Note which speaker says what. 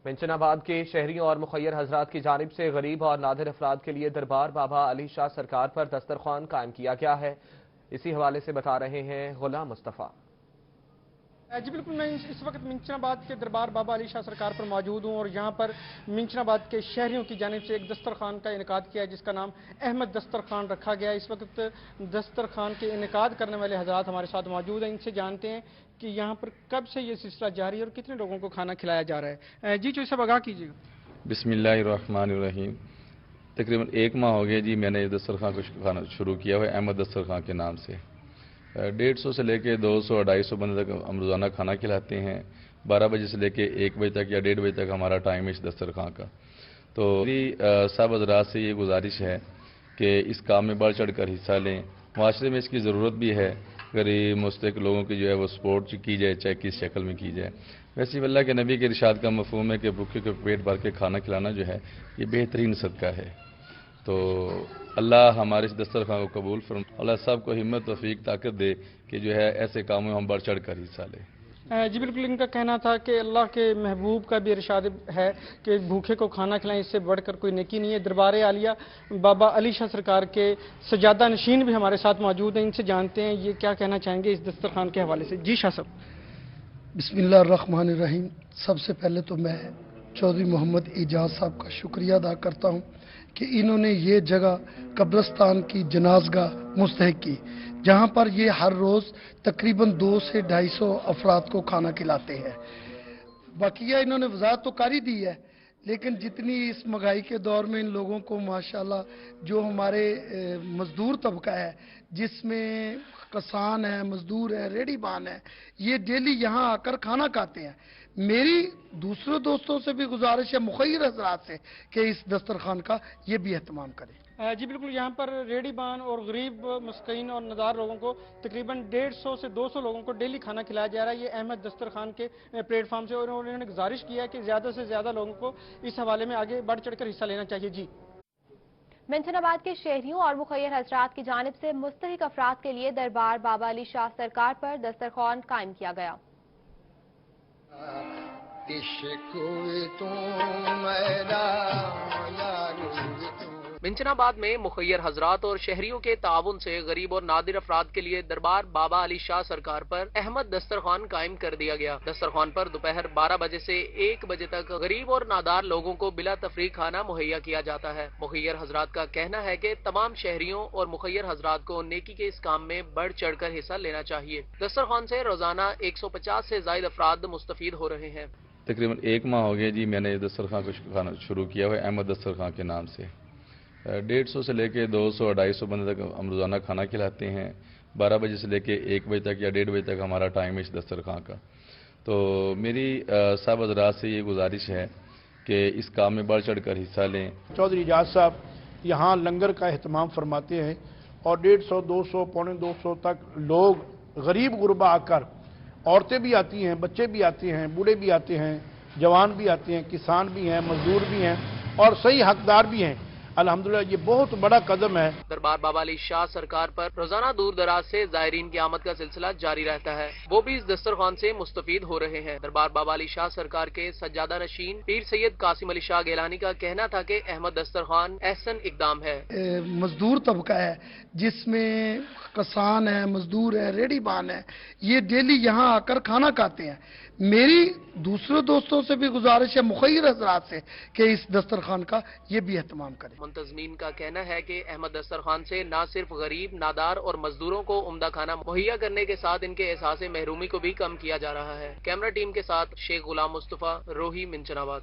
Speaker 1: منچناباد کے شہریوں اور مخیر حضرات کی جانب سے غریب اور نادر افراد کے لیے دربار بابا علی شاہ سرکار پر دسترخوان قائم کیا گیا ہے۔ اسی حوالے سے بتا رہے ہیں غلام مصطفیٰ۔
Speaker 2: جی بالکل، میں اس وقت منچناباد کے دربار بابا علی شاہ سرکار پر موجود ہوں اور یہاں پر منچناباد کے شہریوں کی جانب سے ایک دسترخوان کا انعقاد کیا ہے جس کا نام احمد دسترخوان رکھا گیا ہے۔ اس وقت دسترخوان کے انعقاد کرنے والے حضرات ہمارے ساتھ موجود ہیں، ان سے جانتے ہیں کہ یہاں پر کب سے یہ سلسلہ جاری ہے اور کتنے لوگوں کو کھانا کھلایا جا رہا ہے۔ جی چوئی صاحب آگاہ کیجیے گا۔
Speaker 3: بسم اللہ الرحمن الرحیم۔ تقریباً 1 ماہ ہو گیا جی میں نے دسترخوان کو کھانا شروع کیا ہوا ہے احمد دسترخوان کے نام سے۔ 150 سے لے کے 200 250 بندے تک ہم روزانہ کھانا کھلاتے ہیں۔ 12 بجے سے لے کے 1 بجے تک یا 1:30 بجے تک ہمارا ٹائم ہے اس دسترخوان کا۔ تو میری سب حضرات سے یہ گزارش ہے کہ اس کام میں بڑھ چڑھ کر حصہ لیں۔ معاشرے میں اس کی ضرورت بھی ہے، غریب مستحق لوگوں کی جو ہے وہ سپورٹ کی جائے، چاہے کس شکل میں کی جائے۔ ویسے ہی اللہ کے نبی کے ارشاد کا مفہوم ہے کہ بھوکے کو پیٹ بھر کے کھانا کھلانا جو ہے یہ بہترین صدقہ ہے۔ تو اللہ ہمارے اس دسترخوان کو قبول فرمائے، اللہ سب کو ہمت توفیق طاقت دے کہ جو ہے ایسے کاموں میں ہم بڑھ چڑھ کر حصہ لیں۔
Speaker 2: جی بالکل، ان کا کہنا تھا کہ اللہ کے محبوب کا بھی ارشاد ہے کہ بھوکے کو کھانا کھلائیں، اس سے بڑھ کر کوئی نیکی نہیں ہے۔ دربار عالیہ بابا علی شاہ سرکار کے سجادہ نشین بھی ہمارے ساتھ موجود ہیں، ان سے جانتے ہیں یہ کیا کہنا چاہیں گے اس دسترخوان کے حوالے سے۔ جی شاہ صاحب۔
Speaker 4: بسم اللہ الرحمن الرحیم۔ سب سے پہلے تو میں چودھری محمد اعجاز صاحب کا شکریہ ادا کرتا ہوں کہ انہوں نے یہ جگہ قبرستان کی جنازگاہ مستحق کی، جہاں پر یہ ہر روز تقریباً 200 سے 250 افراد کو کھانا کھلاتے ہیں۔ بقیہ انہوں نے وضاحت تو کر ہی دی ہے، لیکن جتنی اس مہنگائی کے دور میں ان لوگوں کو ماشاءاللہ جو ہمارے مزدور طبقہ ہے، جس میں کسان ہے، مزدور ہے، ریڑھی بان ہے، یہ ڈیلی یہاں آ کر کھانا کھاتے ہیں۔ میری دوسرے دوستوں سے بھی گزارش ہے، مخیر حضرات سے، کہ اس دسترخوان کا یہ بھی اہتمام کریں۔
Speaker 2: جی بالکل، یہاں پر ریڑھی بان اور غریب مسکین اور نادار لوگوں کو تقریباً 150 سے 200 لوگوں کو ڈیلی کھانا کھلایا جا رہا ہے یہ احمد دسترخوان کے پلیٹ فارم سے، اور انہوں نے گزارش کیا ہے کہ زیادہ سے زیادہ لوگوں کو اس حوالے میں آگے بڑھ چڑھ کر حصہ لینا چاہیے۔ جی
Speaker 5: منچناباد کے شہریوں اور مخیر حضرات کی جانب سے مستحق افراد کے لیے دربار بابا علی شاہ سرکار پر دسترخوان قائم کیا گیا۔
Speaker 6: منچناباد میں مخیر حضرات اور شہریوں کے تعاون سے غریب اور نادر افراد کے لیے دربار بابا علی شاہ سرکار پر احمد دسترخوان قائم کر دیا گیا۔ دسترخوان پر دوپہر 12 بجے سے 1 بجے تک غریب اور نادار لوگوں کو بلا تفریق کھانا مہیا کیا جاتا ہے۔ مخیر حضرات کا کہنا ہے کہ تمام شہریوں اور مخیر حضرات کو نیکی کے اس کام میں بڑھ چڑھ کر حصہ لینا چاہیے۔ دسترخوان سے روزانہ 150 سے زائد افراد مستفید ہو رہے ہیں۔
Speaker 3: تقریباً 1 ماہ ہو گیا جی میں نے دسترخوان کو کھانا شروع کیا ہوا ہے احمد دسترخوان کے نام سے۔ 150 سے لے کے 200 250 بندے تک ہم روزانہ کھانا کھلاتے ہیں۔ 12 بجے سے لے کے 1 بجے تک یا 1:30 بجے تک ہمارا ٹائم ہے اس دسترخوان کا۔ تو میری سب حضرات سے یہ گزارش ہے کہ اس کام میں بڑھ چڑھ کر حصہ لیں۔
Speaker 7: چودھری اعجاز صاحب یہاں لنگر کا اہتمام فرماتے ہیں اور 150 200 پونے 200 تک لوگ غریب غربا آ کر، عورتیں بھی آتی ہیں، بچے بھی آتے ہیں، بوڑھے بھی آتے ہیں، جوان بھی آتے ہیں، کسان بھی ہیں، مزدور بھی ہیں اور صحیح حقدار بھی ہیں۔ الحمدللہ یہ بہت بڑا قدم ہے۔
Speaker 6: دربار بابا علی شاہ سرکار پر روزانہ دور دراز سے زائرین کی آمد کا سلسلہ جاری رہتا ہے، وہ بھی اس دسترخوان سے مستفید ہو رہے ہیں۔ دربار بابا علی شاہ سرکار کے سجادہ نشین پیر سید قاسم علی شاہ گیلانی کا کہنا تھا کہ احمد دسترخوان احسن اقدام ہے۔
Speaker 4: مزدور طبقہ ہے جس میں کسان ہے، مزدور ہے، ریڑھی بان ہے، یہ ڈیلی یہاں آ کر کھانا کھاتے ہیں۔ میری دوسرے دوستوں سے بھی گزارش ہے، مخیر حضرات سے، کہ اس دسترخوان کا یہ بھی اہتمام کریں۔
Speaker 6: منتظمین کا کہنا ہے کہ احمد دسترخوان سے نہ صرف غریب، نادار اور مزدوروں کو عمدہ کھانا مہیا کرنے کے ساتھ ان کے احساس محرومی کو بھی کم کیا جا رہا ہے۔ کیمرہ ٹیم کے ساتھ شیخ غلام مصطفیٰ، روہی، منچناباد۔